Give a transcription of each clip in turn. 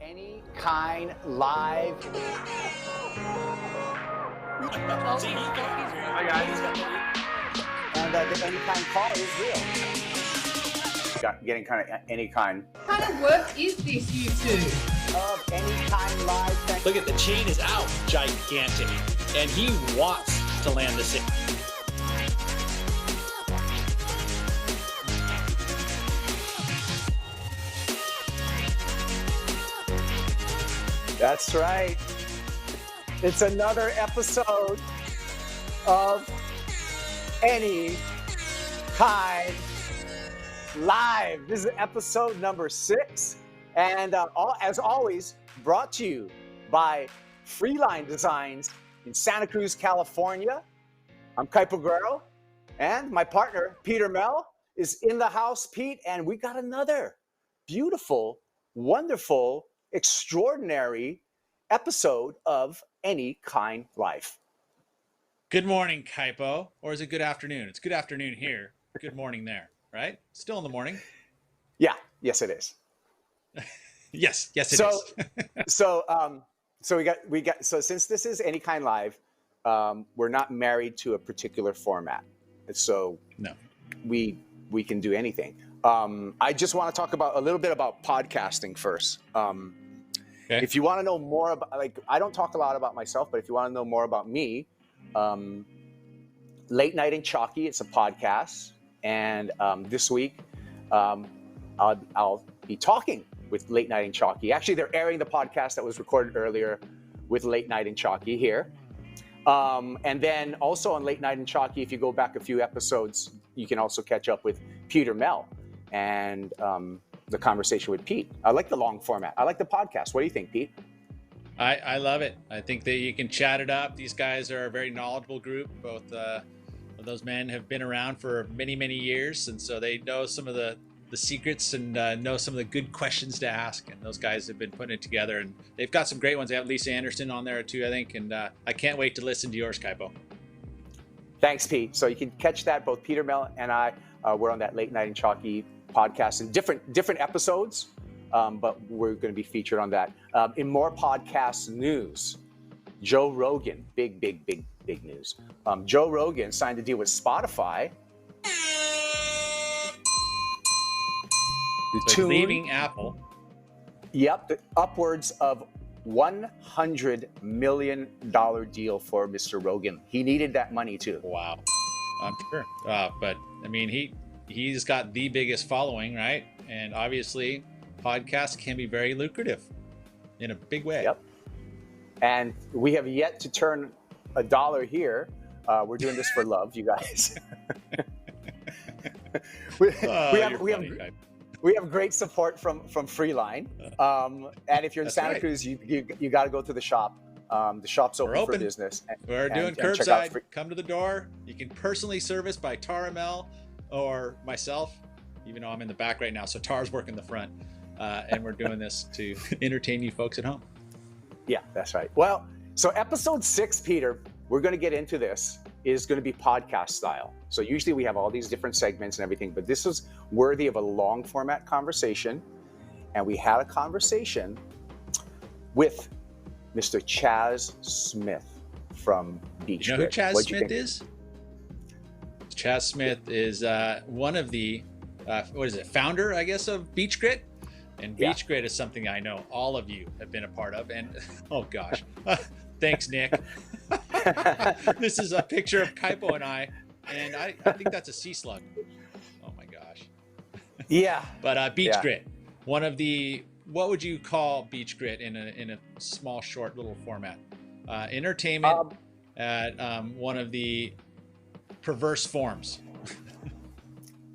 Any Kine live. Hi guys. And the Any Kine call is real. Getting kind of Any Kine. What kind of work is this, you two? Of Any Kine live. Look at the chain is out, gigantic, and he wants to land the same. That's right. It's another episode of Any Kine Live. This is episode number 6. And as always, brought to you by Freeline Designs in Santa Cruz, California. I'm Kaipo, and my partner, Peter Mel, is in the house. Pete, and we got another beautiful, wonderful, extraordinary episode of Any Kine Life. Good morning, Kaipo. Or is it good afternoon? It's good afternoon here. Good morning there, right? Still in the morning? Yeah, yes it is. yes it is. So since this is Any Kine Live, we're not married to a particular format. So no. We can do anything. I just want to talk a little bit about podcasting first. Okay. If you want to know more about, I don't talk a lot about myself, but if you want to know more about me, Late Night and Chalky, it's a podcast. And this week, I'll be talking with Late Night and Chalky. Actually, they're airing the podcast that was recorded earlier with Late Night and Chalky here. And then also on Late Night and Chalky, if you go back a few episodes, you can also catch up with Peter Mel and the conversation with Pete. I like the long format. I like the podcast. What do you think, Pete? I love it. I think that you can chat it up. These guys are a very knowledgeable group. Both of those men have been around for many, many years, and so they know some of the secrets and know some of the good questions to ask. And those guys have been putting it together, and they've got some great ones. They have Lisa Anderson on there too, I think, and I can't wait to listen to yours, Kaipo. Thanks, Pete. So you can catch that. Both Peter Mel and I were on that Late Night and Chalky podcast in different episodes, but we're going to be featured on that. In more podcast news, Joe Rogan, big news. Joe Rogan signed a deal with Spotify. So leaving Apple. Yep, upwards of $100 million deal for Mr. Rogan. He needed that money too. Wow, I'm sure. But I mean, he's got the biggest following, right? And obviously, podcasts can be very lucrative in a big way. Yep. And we have yet to turn $1 here. We're doing this for love, you guys. We have great support from Freeline. And if you're in Santa right. Cruz, you got to go to the shop. The shop's open for business. We're doing curbside. Come to the door. You can personally service by Tara Mel or myself, even though I'm in the back right now. So Tara's working the front. And we're doing this to entertain you folks at home. Yeah, that's right. Well, so episode 6, Peter, we're going to get into this, is going to be podcast style. So usually we have all these different segments and everything, but this was worthy of a long format conversation. And we had a conversation with Mr. Chaz Smith from BeachGrit. You know who Chaz Smith is? Chaz Smith is one of the, founder, I guess, of BeachGrit. And BeachGrit is something I know all of you have been a part of. And oh gosh, thanks, Nick. This is a picture of Kaipo and I think that's a sea slug. Oh my gosh. Yeah. But BeachGrit, one of the, what would you call BeachGrit in a small, short little format? Entertainment at one of the perverse forms.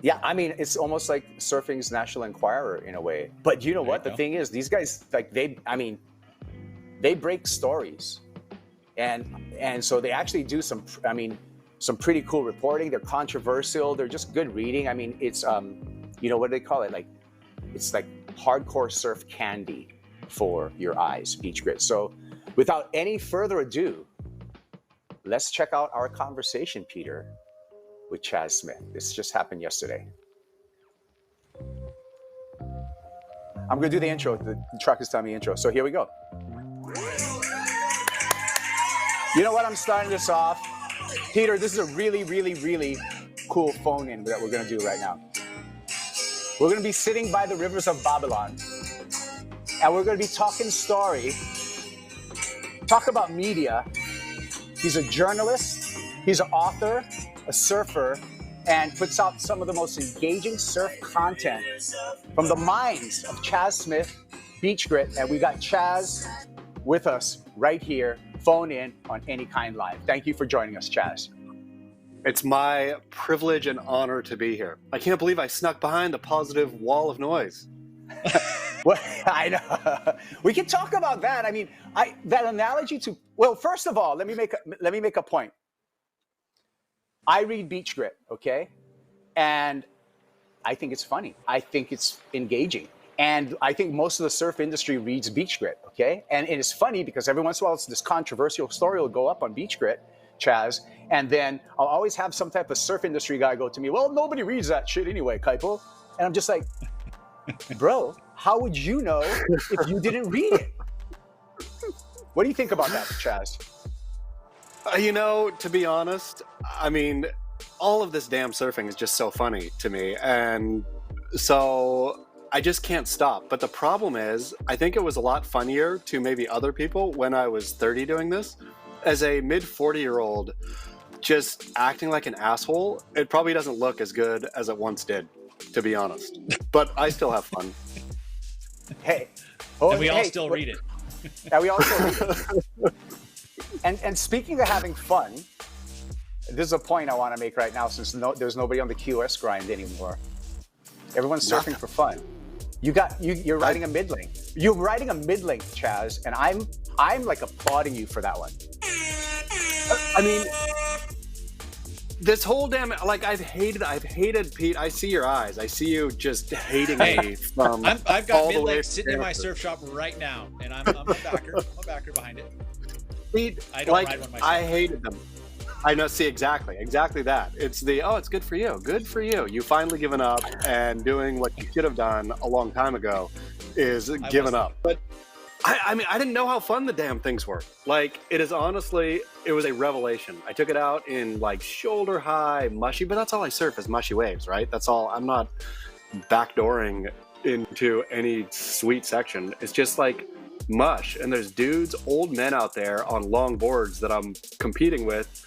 Yeah, I mean, it's almost like surfing's National Enquirer in a way. But you know what? The thing is, these guys, they break stories. And so they actually do some pretty cool reporting. They're controversial. They're just good reading. I mean, it's, what do they call it? It's like hardcore surf candy for your eyes, BeachGrit. So without any further ado, let's check out our conversation, Peter, with Chaz Smith. This just happened yesterday. I'm going to do the intro. The truck is telling me intro. So here we go. You know what? I'm starting this off. Peter, this is a really, really, really cool phone in that we're going to do right now. We're going to be sitting by the rivers of Babylon. And we're going to be talking story. Talk about media. He's a journalist. He's an author, a surfer, and puts out some of the most engaging surf content from the minds of Chaz Smith, BeachGrit, and we got Chaz with us right here, phone in on Any Kine Live. Thank you for joining us, Chaz. It's my privilege and honor to be here. I can't believe I snuck behind the positive wall of noise. Well, I know. We can talk about that. I mean, that analogy to, well, first of all, let me make a point. I read BeachGrit, okay? And I think it's funny. I think it's engaging. And I think most of the surf industry reads BeachGrit, okay? And it is funny because every once in a while, this controversial story will go up on BeachGrit, Chaz, and then I'll always have some type of surf industry guy go to me, well, nobody reads that shit anyway, Kaipo. And I'm just like, bro, how would you know if you didn't read it? What do you think about that, Chaz? You know, to be honest, I mean, all of this damn surfing is just so funny to me. And so I just can't stop. But the problem is, I think it was a lot funnier to maybe other people when I was 30 doing this. As a mid 40-year-old, just acting like an asshole, it probably doesn't look as good as it once did, to be honest. But I still have fun. Hey. And we all still read it. Yeah, we all still read it. And speaking of having fun, this is a point I want to make right now since there's nobody on the QS grind anymore. Everyone's surfing for fun. You're riding a mid-length. You're riding a mid-length, Chaz, and I'm like applauding you for that one. I mean, this whole damn, like, I've hated Pete. I see your eyes. I see you just hating me from I've got all the way mid-length sitting in my surf shop right now, and I'm a backer. I'm a backer behind it. Pete, I don't ride one myself. I hated them. I know, see, exactly that. It's it's good for you. Good for you. You finally given up and doing what you should have done a long time ago is giving up. But I mean, I didn't know how fun the damn things were. Like, it was a revelation. I took it out in like shoulder high, mushy, but that's all I surf is mushy waves, right? That's all. I'm not backdooring into any sweet section. It's just like mush. And there's dudes, old men out there on long boards that I'm competing with.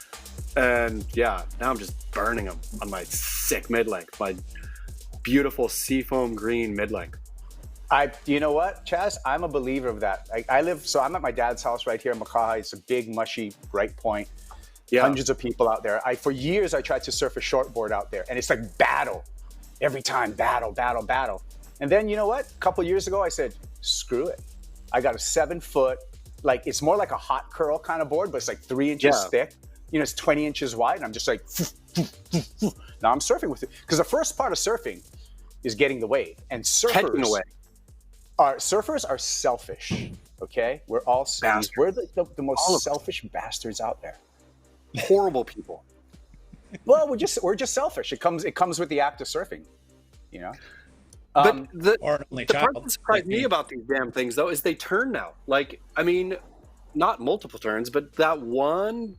And yeah, now I'm just burning them on my sick mid-length, my beautiful seafoam green mid-length. You know what, Chaz? I'm a believer of that. I'm at my dad's house right here in Makaha. It's a big, mushy, bright point. Yeah. Hundreds of people out there. For years, I tried to surf a shortboard out there, and it's like battle. Every time, battle. And then, you know what? A couple years ago, I said, screw it. I got a 7-foot, like, it's more like a hot curl kind of board, but it's like 3 inches thick. You know, it's 20 inches wide, and I'm just like, now I'm surfing with it. Because the first part of surfing is getting the wave. And surfers are selfish, okay? We're all selfish. We're the most selfish bastards out there. Horrible people. Well, we're just selfish. It comes with the act of surfing, you know? But the part that surprised me about these damn things, though, is they turn now. Like, I mean, not multiple turns, but that one...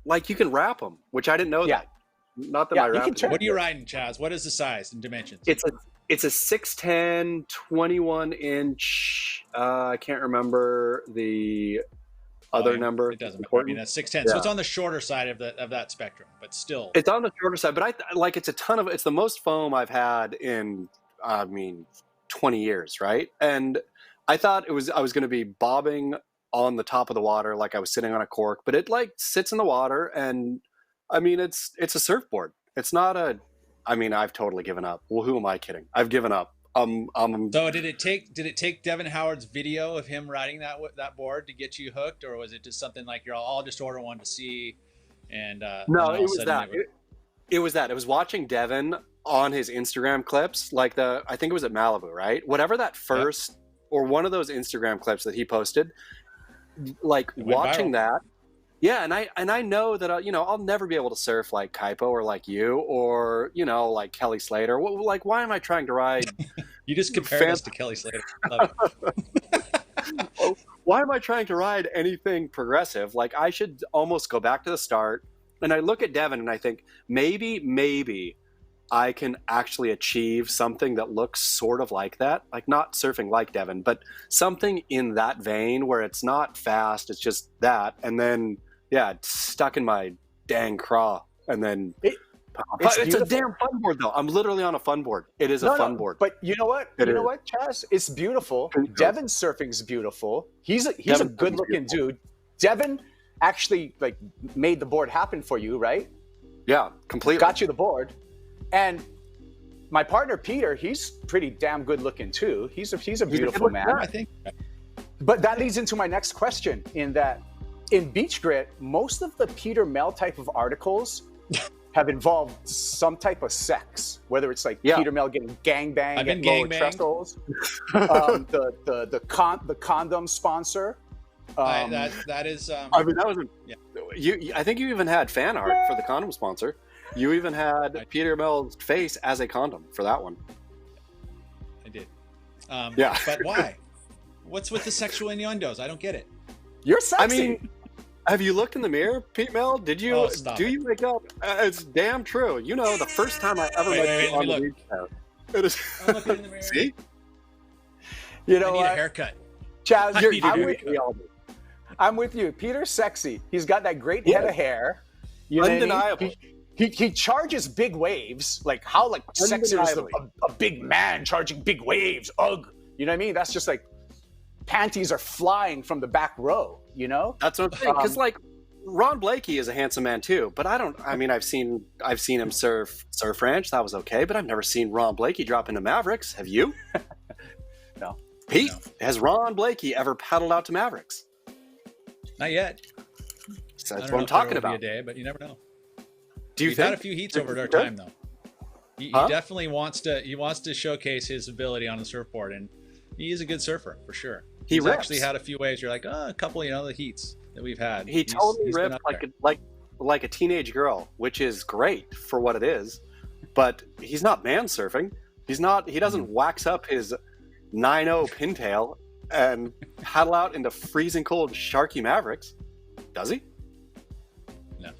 Like, you can wrap them, which I didn't know that. Not that I wrap them. What are you riding, Chaz? What is the size and dimensions? It's a 6'10", 21-inch. I can't remember the other number. It doesn't matter. I mean, that's 6'10". Yeah. So it's on the shorter side of that spectrum, but still. It's on the shorter side, but it's the most foam I've had in, 20 years, right? And I thought I was going to be bobbing on the top of the water like I was sitting on a cork, but it like sits in the water, and I mean it's a surfboard. It's not I've totally given up. Well, who am I kidding? I've given up. So did it take Devin Howard's video of him riding that board to get you hooked, or was it just something like I'll just order one to see? And no, it was that. It was that. It was watching Devin on his Instagram clips, like I think it was at Malibu, right? Whatever that first or one of those Instagram clips that he posted. Like watching that, Yeah, and I know that I'll never be able to surf like Kaipo or like you or like Kelly Slater. Like, why am I trying to ride? You just compared us to Kelly Slater. Love it. Why am I trying to ride anything progressive? Like, I should almost go back to the start. And I look at Devin and I think maybe I can actually achieve something that looks sort of like that. Like, not surfing like Devin, but something in that vein where it's not fast. It's just that. And then, yeah, it's stuck in my dang craw. And then it's a damn fun board, though. I'm literally on a fun board. It is a fun board. But you know what? You know what, Chaz? It's beautiful. Devin's surfing's beautiful. He's a good looking dude. Devin actually like made the board happen for you, right? Yeah, completely. Got you the board. And my partner Peter, he's pretty damn good looking too. He's a beautiful man. I think. But that leads into my next question, in that in BeachGrit, most of the Peter Mel type of articles have involved some type of sex, whether it's like Peter Mel getting gangbanged at lower trestles, the condom sponsor. That is. I mean, that was I think you even had fan art for the condom sponsor. You even had Peter Mel's face as a condom for that one. I did. Yeah. But why? What's with the sexual innuendos? I don't get it. You're sexy. I mean, have you looked in the mirror, Pete Mel? Did you? You wake up? It's damn true. The first time I ever met you on the beach there. It is. I'm looking in the mirror. See? I need a haircut. Chaz, I'm with you. Peter's sexy. He's got that great head of hair. Undeniable. He charges big waves. Like, how sexy is a big man charging big waves? Ugh. You know what I mean? That's just like panties are flying from the back row, That's what I'm saying. Because Ron Blakey is a handsome man too, but I've seen him surf ranch. That was okay, but I've never seen Ron Blakey drop into Mavericks. Have you? No. Pete, has Ron Blakey ever paddled out to Mavericks? Not yet. So that's what I'm talking about. A day, but you never know. We've had a few heats over our time though. He definitely wants to showcase his ability on the surfboard, and he is a good surfer for sure. He's actually had a few waves. You're like, a couple, the heats that we've had. He's totally ripped like a teenage girl, which is great for what it is. But he's not man surfing. He doesn't wax up his 9.0 pintail and paddle out into freezing cold Sharky Mavericks, does he? No.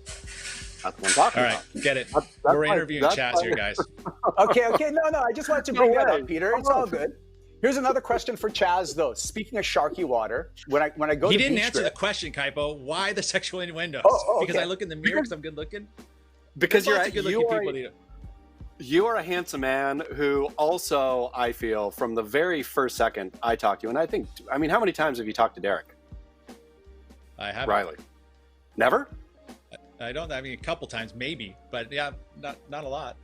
That's what I'm talking about. All right, get it. We're interviewing Chaz here, guys. Okay. No. I just wanted to bring that up, Peter. It's all good. Here's another question for Chaz, though. Speaking of Sharky water, when I go, he to didn't BeachGrit, answer the question, Kaipo. Why the sexual innuendos? Because I look in the mirror because I'm good looking. Because you are a handsome man who also, I feel, from the very first second I talked to you, and how many times have you talked to Derek? I haven't. Riley. Never? I don't. I mean, a couple times maybe, but yeah, not a lot.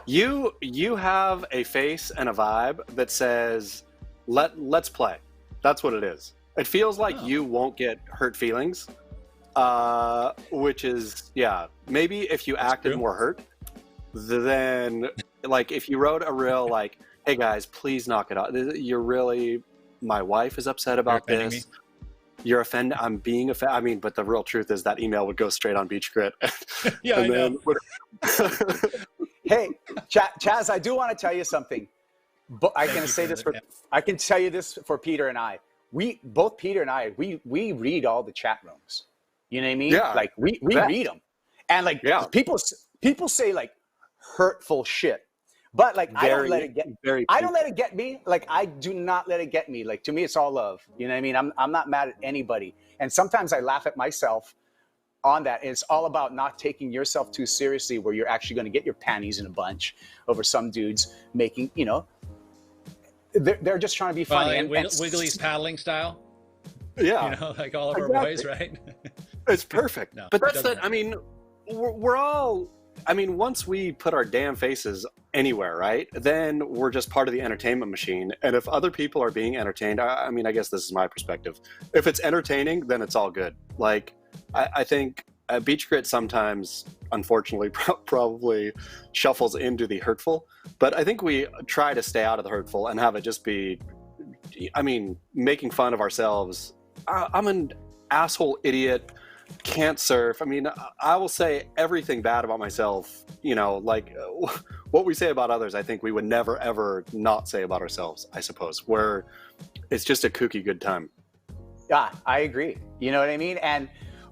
You have a face and a vibe that says, let's play. That's what it is. It feels like you won't get hurt feelings, which is, maybe if you acted more hurt, then if you wrote a real hey guys, please knock it off. My wife is upset about this. You're offended. I'm being offended. But the real truth is that email would go straight on BeachGrit. Yeah, I know. Hey, Chaz, I do want to tell you something. But I can tell you this for Peter and I. Both Peter and I, we read all the chat rooms. You know what I mean? Yeah. We read them, and people say hurtful shit. But I don't let it get me. I do not let it get me. To me, it's all love. You know what I mean? I'm not mad at anybody. And sometimes I laugh at myself on that. And it's all about not taking yourself too seriously, where you're actually going to get your panties in a bunch over some dudes making, they're just trying to be funny. Wiggly's paddling style. Yeah. Like all of our boys, right? It's perfect. No, but that's that. I mean, we're all. I mean, once we put our damn faces anywhere, right, then we're just part of the entertainment machine. And if other people are being entertained, I guess this is my perspective. If it's entertaining, then it's all good. I think BeachGrit sometimes, unfortunately, probably shuffles into the hurtful. But I think we try to stay out of the hurtful and have it just be, making fun of ourselves. I'm an asshole idiot can't surf. I mean, I will say everything bad about myself, you know, like what we say about others, I think we would never, ever not say about ourselves, I suppose, where it's just a kooky good time. Yeah, I agree. You know what I mean? And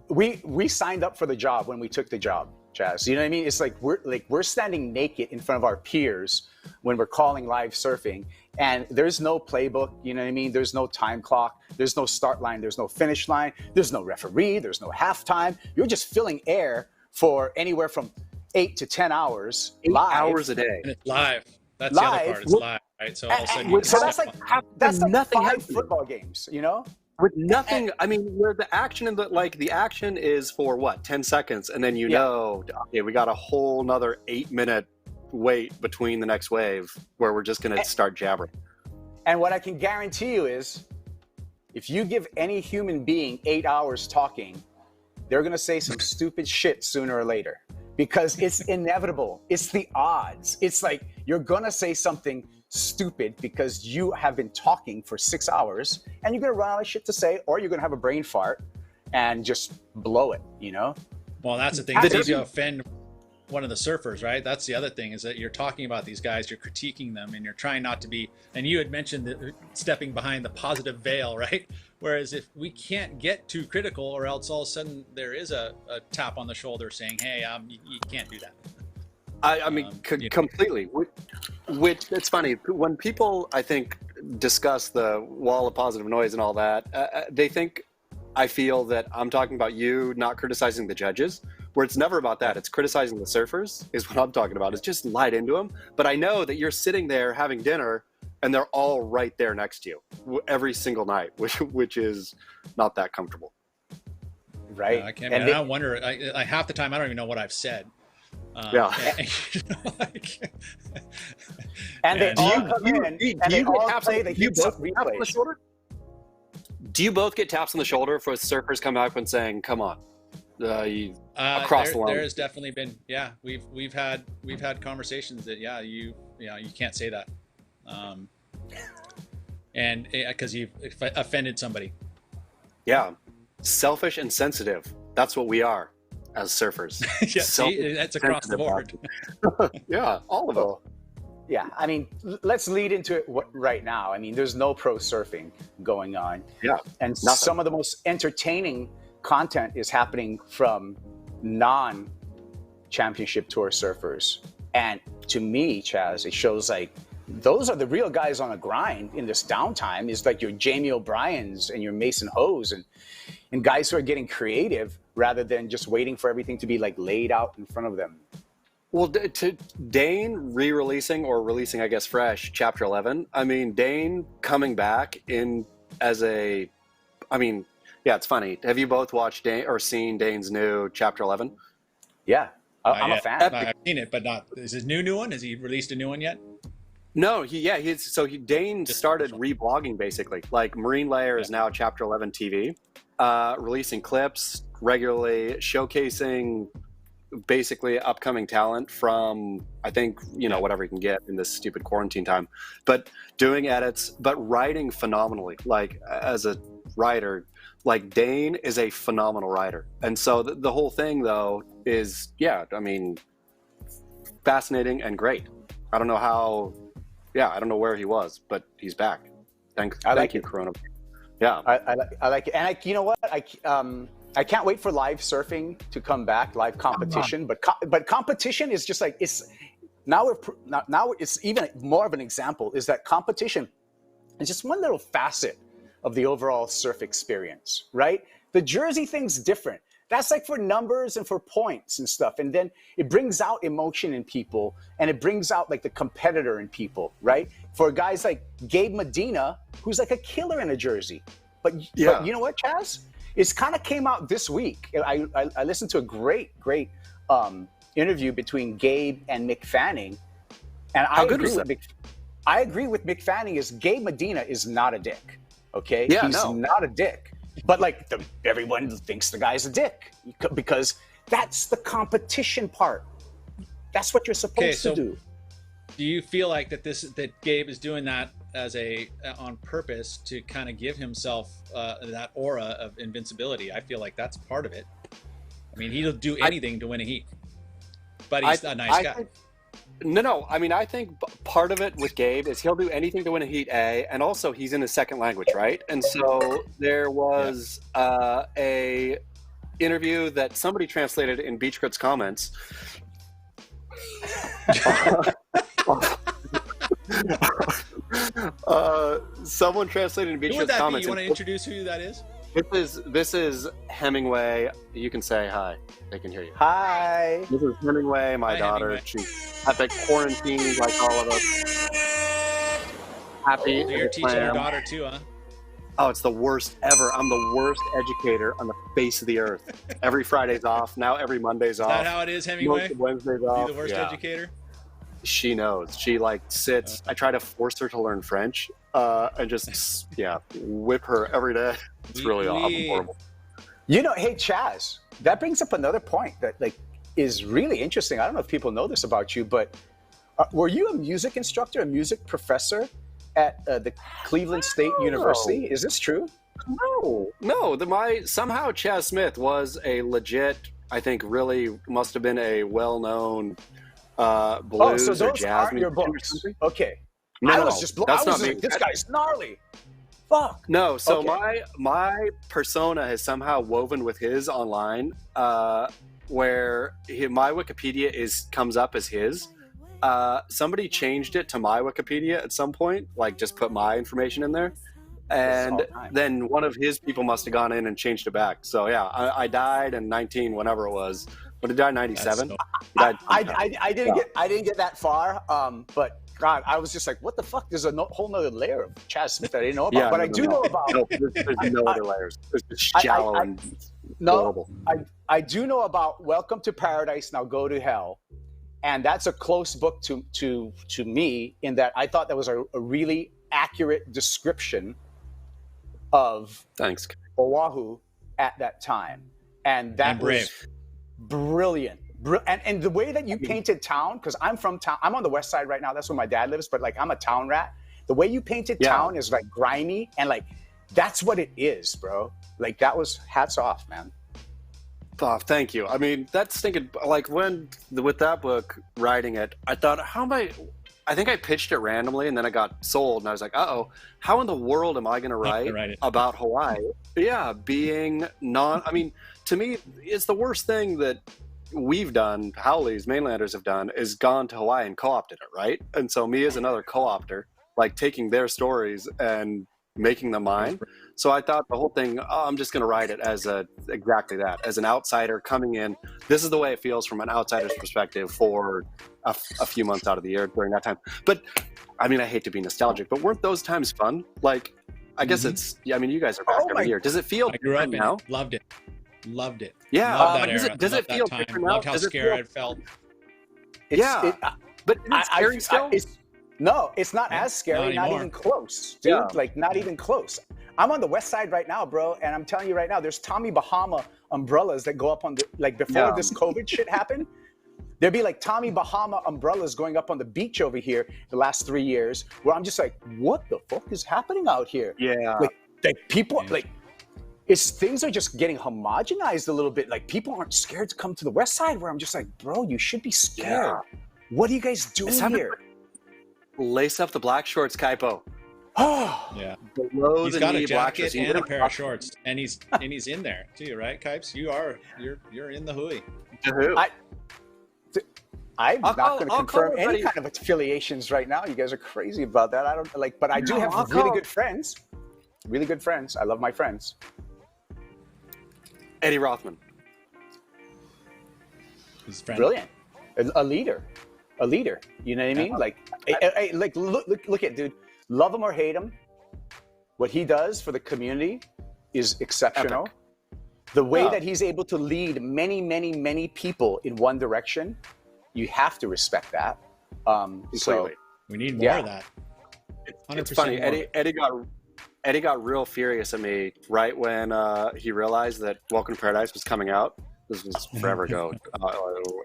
we signed up for the job when we took the job, Chaz. You know what I mean? It's like we're standing naked in front of our peers when we're calling live surfing, and there's no playbook. You know what I mean? There's no time clock. There's no start line. There's no finish line. There's no referee. There's no halftime. You're just filling air for anywhere from 8 to 10 hours. 8 live. hours a day. And it's live. That's Live. the other part. It's live, right? So all of a sudden, you So can that's step like on. that's like nothing 5 happening. football games. You know? With nothing, I mean, where the action the action is for what, 10 seconds, and then you know, okay, we got a whole nother 8-minute wait between the next wave where we're just gonna start jabbering. And what I can guarantee you is, if you give any human being 8 hours talking, they're gonna say some stupid shit sooner or later, because it's inevitable. It's the odds. It's like you're gonna say something stupid because you have been talking for 6 hours, and you're gonna run out of shit to say, or you're gonna have a brain fart and just blow it. You know? Well, that's the thing. It's easy to offend one of the surfers, right? That's the other thing, is that you're talking about these guys, you're critiquing them, and you're trying not to be, and you had mentioned that stepping behind the positive veil, right? Whereas if we can't get too critical, or else all of a sudden there is a tap on the shoulder saying, hey, you can't do that. I mean, completely. Which it's funny when people, I think, discuss the wall of positive noise and all that. They think I feel that I'm talking about you not criticizing the judges, where it's never about that. It's criticizing the surfers is what I'm talking about. It's just light into them. But I know that you're sitting there having dinner, and they're all right there next to you every single night, which is not that comfortable. Right? Yeah, I can't. And I wonder. I half the time I don't even know what I've said. Yeah. You know, like, And they all come in, and they all play the Do you heaps of both get taps on the replays. shoulder? Do you both get taps on the shoulder for surfers come back and saying, "Come on"? Across the line. There has definitely been, we've had conversations that you can't say that, and because you've offended somebody. Yeah, selfish and sensitive. That's what we are as surfers. Yeah, see, that's across the board. Yeah, all of them. Yeah, I mean, let's lead into it right now. I mean, there's no pro surfing going on. Yeah, and nothing. Some of the most entertaining content is happening from non-championship tour surfers. And to me, Chaz, it shows like those are the real guys on a grind in this downtime. Is like your Jamie O'Briens and your Mason Ho's and guys who are getting creative rather than just waiting for everything to be like laid out in front of them. Well, to Dane re-releasing or releasing, I guess, fresh Chapter 11. I mean, Dane coming back in as a, I mean, yeah, it's funny. Have you both watched Dane or seen Dane's new Chapter 11? Yeah, I'm a fan. I've seen it, but not. Is his new one? Has he released a new one yet? No, Dane started reblogging basically. Like Marine Layer is now Chapter 11 TV, releasing clips regularly, showcasing basically upcoming talent from, I think, whatever you can get in this stupid quarantine time, but doing edits, but writing phenomenally. Like as a writer, like Dane is a phenomenal writer. And so the whole thing though is, I mean, fascinating and great. I don't know how, I don't know where he was, but he's back. Thank you, Corona. Yeah. I like it. And you know what? I can't wait for live surfing to come back, live competition. But competition is just like, it's now it's even more of an example is that competition is just one little facet of the overall surf experience, right? The jersey thing's different. That's like for numbers and for points and stuff. And then it brings out emotion in people, and it brings out like the competitor in people, right? For guys like Gabe Medina, who's like a killer in a jersey. But you know what, Chaz? It's kind of came out this week. I listened to a great interview between Gabe and Mick Fanning. And I agree with Mick Fanning is Gabe Medina is not a dick. Okay? Yeah, He's not a dick. But like everyone thinks the guy's a dick because that's the competition part. That's what you're supposed to do. Do you feel like that Gabe is doing that as on purpose to kind of give himself that aura of invincibility? I feel like that's part of it. I mean, he'll do anything to win a heat. But he's a nice guy. No. I mean, I think part of it with Gabe is he'll do anything to win a heat, and also he's in his second language, right? And so there was a interview that somebody translated in BeachGrit's comments. Someone translated in BeachGrit's comments. You want to introduce who that is? This is Hemingway. You can say hi. They can hear you. Hi. This is Hemingway, my daughter. Hemingway. She's epic quarantine like all of us. Happy. So you're teaching your daughter too, huh? Oh, it's the worst ever. I'm the worst educator on the face of the earth. Every Friday's off. Now every Monday's off. Is that how it is, Hemingway? Wednesday's off. Be the worst educator? She knows. She like sits. I try to force her to learn French and just whip her every day. It's really horrible. You know, hey Chaz, that brings up another point that like is really interesting. I don't know if people know this about you, but were you a music instructor, a music professor at the Cleveland State University? Is this true? No. Somehow Chaz Smith was a legit. I think really must have been a well-known blues so or those jazz aren't your musician or books. something. Okay. No, I was just like, this guy's gnarly. Fuck. No, so Okay. my persona has somehow woven with his online, where my Wikipedia comes up as his. Somebody changed it to my Wikipedia at some point, like just put my information in there, and then one of his people must have gone in and changed it back. So yeah, I died in 19, whenever it was. But I died in 97. I didn't get that far. But God, I was just like, what the fuck? There's a whole nother layer of Chaz Smith that I didn't know about. But I do know about. No, there's no other layers. It's just shallow and horrible. I do know about Welcome to Paradise, Now Go to Hell, and that's a close book to me in that I thought that was a really accurate description of Oahu at that time, and that was brilliant. And the way that you painted town, because I'm from town, I'm on the west side right now. That's where my dad lives, but like I'm a town rat. The way you painted town is like grimy, and like that's what it is, bro. Like that was hats off, man. Oh, thank you. I mean, that's thinking like with that book, writing it, I thought, I think I pitched it randomly and then I got sold and I was like, how in the world am I going to write about Hawaii? Yeah, being I mean, to me, it's the worst thing that we've done, Howleys, mainlanders have done, is gone to Hawaii and co-opted it, right? And so me as another co-opter, like taking their stories and making them mine. So I thought the whole thing, I'm just going to write it as exactly that, as an outsider coming in. This is the way it feels from an outsider's perspective for a few months out of the year during that time. But I mean, I hate to be nostalgic, but weren't those times fun? Like, I guess I mean, you guys are back every year. Does it feel I grew up now? Loved it. Yeah. Loved that era. Does it feel different now? Loved how scared I felt. But it's scary still? No, it's not as scary, not even close, dude. Yeah. Like, not even close. I'm on the west side right now, bro, and I'm telling you right now, there's Tommy Bahama umbrellas that go up on the, like, before this COVID shit happened, there'd be, like, Tommy Bahama umbrellas going up on the beach over here the last 3 years, where I'm just like, what the fuck is happening out here? Yeah. Like people, like, things are just getting homogenized a little bit. Like, people aren't scared to come to the west side, where I'm just like, bro, you should be scared. Yeah. What are you guys doing here? Lace up the black shorts, Kaipo. Oh yeah. Below he's the got knee a jacket black and a pair of shorts, and he's in there too, right, Kipes? You're in the hui. I'm not going to confirm any kind of affiliations right now. You guys are crazy about that. I don't like, but I do have really good friends. Really good friends. I love my friends. Eddie Rothman. His friend. Brilliant. A leader. You know what I mean? Like, look at dude. Love him or hate him, what he does for the community is exceptional. Epic. The way that he's able to lead many, many, many people in one direction, you have to respect that. So we need more of that. It's funny. Eddie got real furious at me right when he realized that Welcome to Paradise was coming out. This was forever ago,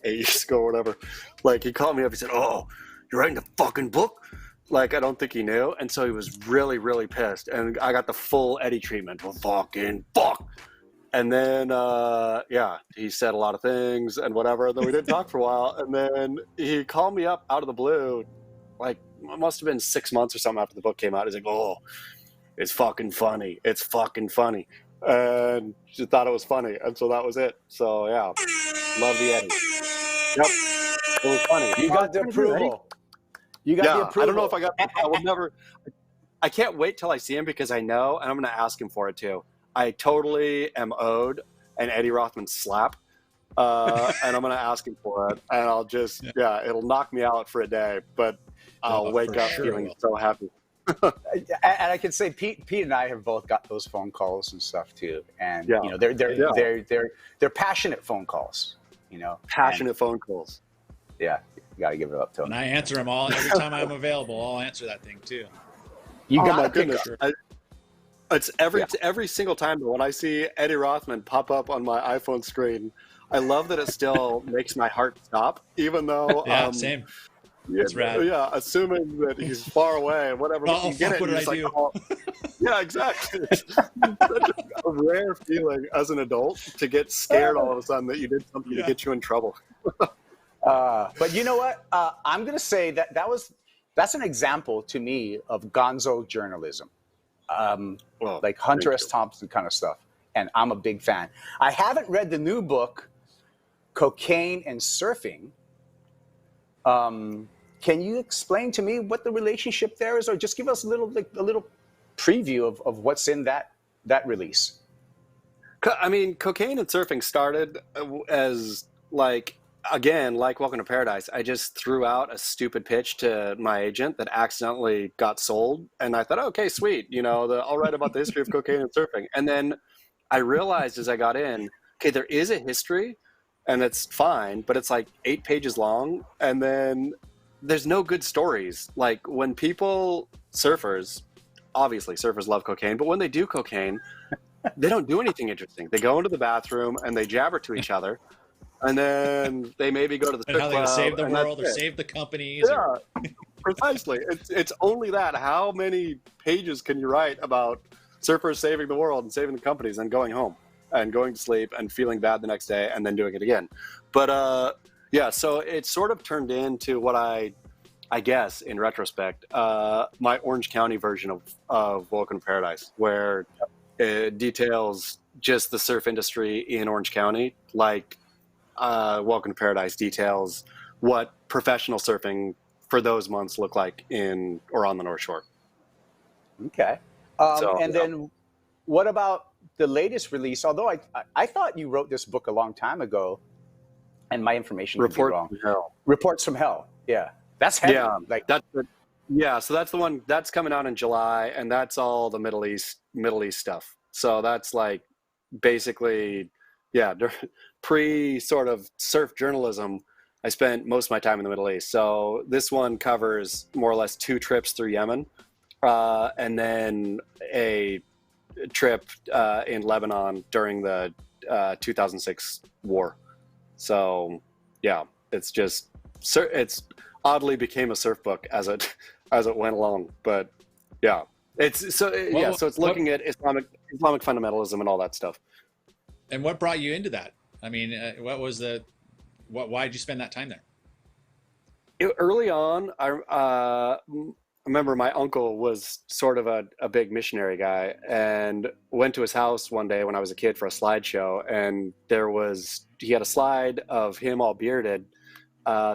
8 years ago or whatever. Like, he called me up. He said, "Oh, you're writing a fucking book?" Like, I don't think he knew. And so he was really, really pissed. And I got the full Eddie treatment. Well, fucking fuck. And then, he said a lot of things and whatever. And then we didn't talk for a while. And then he called me up out of the blue, like, it must have been 6 months or something after the book came out. He's like, "Oh, it's fucking funny. It's fucking funny." And she thought it was funny. And so that was it. So, yeah, love the Eddie. Yep, it was funny. You got the approval. You got the approval. I don't know if I got. I will never. I can't wait till I see him because I know, and I'm going to ask him for it too. I totally am owed an Eddie Rothman slap, and I'm going to ask him for it, and I'll just, it'll knock me out for a day, but I'll wake up feeling so happy. And I can say Pete and I have both got those phone calls and stuff too, and you know they're passionate phone calls. You know, passionate phone calls. Yeah, you got to give it up to him. And I answer them all every time I'm available. I'll answer that thing too. You got my to pick goodness. up. It's every single time that when I see Eddie Rothman pop up on my iPhone screen, I love that it still makes my heart stop, even though same. That's rad. Yeah, assuming that he's far away, whatever. Oh, you get fuck, it, what did I do? Yeah, exactly. It's such a rare feeling as an adult to get scared all of a sudden that you did something to get you in trouble. But you know what? I'm going to say that's an example to me of gonzo journalism, like Hunter S. Thompson kind of stuff. And I'm a big fan. I haven't read the new book, Cocaine and Surfing. Can you explain to me what the relationship there is, or just give us a little preview of what's in that release? I mean, Cocaine and Surfing started as like Welcome to Paradise. I just threw out a stupid pitch to my agent that accidentally got sold, and I thought, okay, sweet, I'll write about the history of cocaine and surfing. And then I realized as I got in, okay, there is a history, and it's fine, but it's like 8 pages long, and then there's no good stories. Like when surfers love cocaine, but when they do cocaine, they don't do anything interesting. They go into the bathroom and they jabber to each other, and then they maybe go to the strip club. And how they save the world or save the companies. Yeah, precisely. It's only that. How many pages can you write about surfers saving the world and saving the companies and going home and going to sleep and feeling bad the next day and then doing it again? But so it sort of turned into what I guess in retrospect, my Orange County version of Welcome to Paradise, where it details just the surf industry in Orange County, like Welcome to Paradise details what professional surfing for those months look like in or on the North Shore. Okay. Then what about the latest release? Although I thought you wrote this book a long time ago, and my information could be wrong. From Hell. Reports from Hell. Yeah. That's heavy. Yeah, so that's the one that's coming out in July, and that's all the Middle East stuff. So that's like basically, pre sort of surf journalism. I spent most of my time in the Middle East. So this one covers more or less 2 trips through Yemen, and then a trip in Lebanon during the 2006 war. So it's oddly became a surf book as it went along. But it's looking at Islamic fundamentalism and all that stuff. And what brought you into that? I mean, why did you spend that time there? Early on, I remember my uncle was sort of a big missionary guy, and went to his house one day when I was a kid for a slideshow, and he had a slide of him all bearded,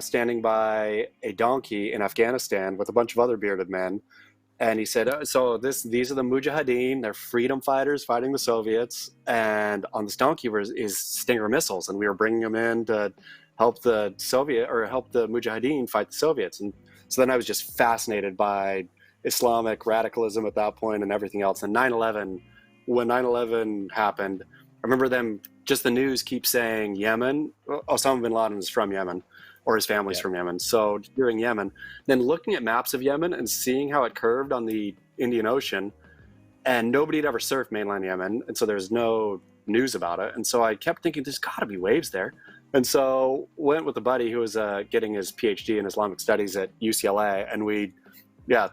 standing by a donkey in Afghanistan with a bunch of other bearded men. And he said, these are the Mujahideen. They're freedom fighters fighting the Soviets. And on this donkey is Stinger missiles. And we were bringing them in to help the Mujahideen fight the Soviets. And so then I was just fascinated by Islamic radicalism at that point and everything else. And when 9/11 happened, I remember the news keeps saying Yemen. Osama bin Laden is from Yemen, or his family's from Yemen. So during Yemen, then looking at maps of Yemen and seeing how it curved on the Indian Ocean, and nobody had ever surfed mainland Yemen, and so there's no news about it. And so I kept thinking, there's got to be waves there. And so went with a buddy who was getting his PhD in Islamic studies at UCLA, and we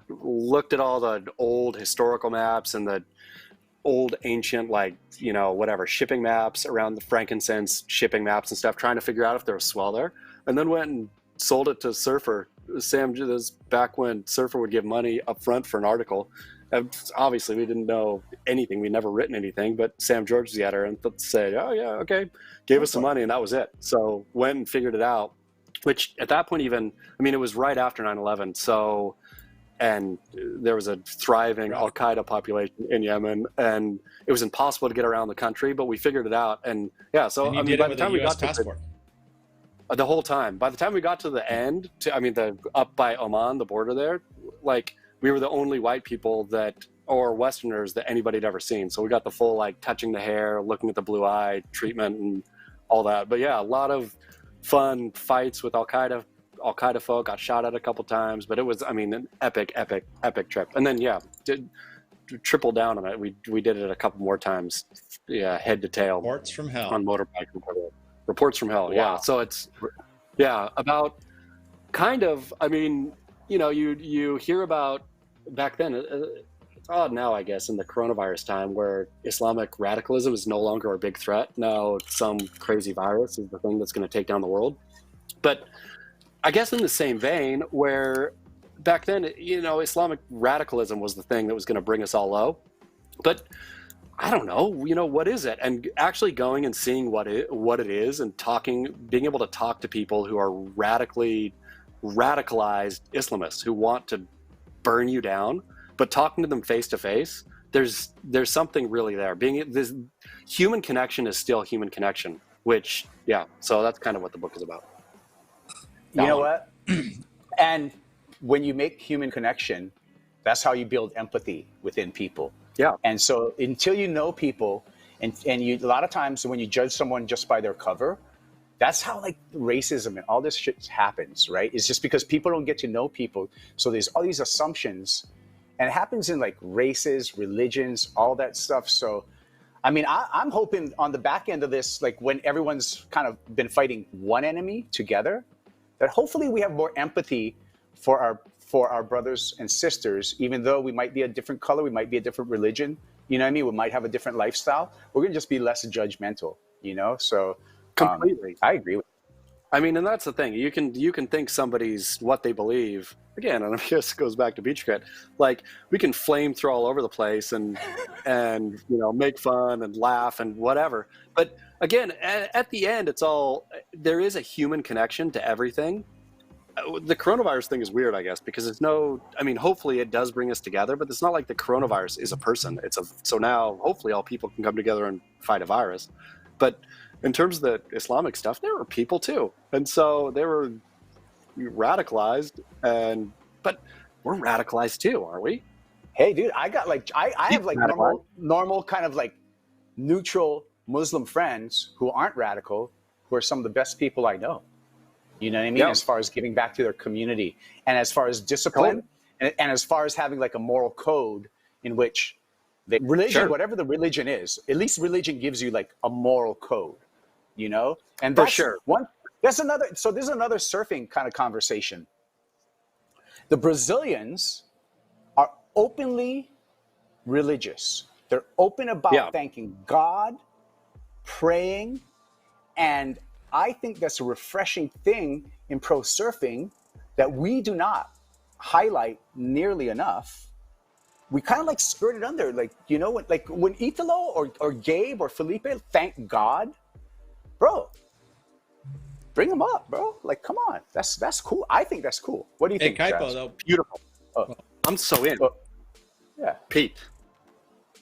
looked at all the old historical maps and old ancient, like, whatever, shipping maps around the frankincense shipping maps and stuff, trying to figure out if there was swell there, and then went and sold it to Surfer. Sam, this is back when Surfer would give money up front for an article. Obviously, we didn't know anything. We'd never written anything, but Sam George, the editor, and said, oh, yeah, okay, gave us some money, and that was it. So went and figured it out, which at that point even, it was right after 9/11, so, and there was a thriving Al-Qaeda population in Yemen, and it was impossible to get around the country, but we figured it out, and yeah, so, and by the time we got passport. The whole time. By the time we got to the end, up by Oman, the border there, like, we were the only white people or Westerners that anybody had ever seen. So we got the full, like, touching the hair, looking at the blue eye treatment and all that. But yeah, a lot of fun fights with Al-Qaeda folk, got shot at a couple times, but it was, an epic trip. And then, yeah, triple down on it. We did it a couple more times, yeah, head to tail. Reports from hell. On motorbike. Reports from hell, yeah. Wow. So it's, yeah, about kind of, you hear about back then, it's odd now, I guess, in the coronavirus time where Islamic radicalism is no longer a big threat. Now some crazy virus is the thing that's going to take down the world. But I guess in the same vein where back then, Islamic radicalism was the thing that was going to bring us all low. But I don't know, what is it? And actually going and seeing what it is and being able to talk to people who are radicalized Islamists who want to burn you down, but talking to them face to face, there's something really there. This human connection is still human connection, which, yeah, so that's kind of what the book is about. You know what? And when you make human connection, that's how you build empathy within people. Yeah. And so until you know people, and you, a lot of times when you judge someone just by their cover, that's how, like, racism and all this shit happens, right? It's just because people don't get to know people. So there's all these assumptions, and it happens in, like, races, religions, all that stuff. So, I'm hoping on the back end of this, like, when everyone's kind of been fighting one enemy together, that hopefully we have more empathy for our brothers and sisters, even though we might be a different color, we might be a different religion, we might have a different lifestyle. We're going to just be less judgmental, so completely. I agree with and that's the thing. You can think somebody's what they believe. Again, and I guess it goes back to BeachGrit. Like, we can flame throw all over the place and make fun and laugh and whatever. But again, at the end, there is a human connection to everything. The coronavirus thing is weird, I guess, because hopefully it does bring us together, but it's not like the coronavirus is a person. So now hopefully all people can come together and fight a virus. But in terms of the Islamic stuff, there were people too. And so they were radicalized, but we're radicalized too, aren't we? Hey, dude, I got I have normal kind of like neutral Muslim friends who aren't radical, who are some of the best people I know. You know what I mean? Yeah. As far as giving back to their community, and as far as discipline, and as far as having like a moral code in which religion, Sure. whatever the religion is, at least religion gives you like a moral code, And For that's sure. That's another. So there's another surfing kind of conversation. The Brazilians are openly religious. They're open about thanking God, praying, and I think that's a refreshing thing in pro surfing that we do not highlight nearly enough. We kind of like skirted under, when Italo or Gabe or Felipe thank God, bro, bring them up, bro. Like, come on, that's cool. I think that's cool. What do you think? Hey, Kaipo, Travis? though. Beautiful. I'm so in. Yeah. Pete.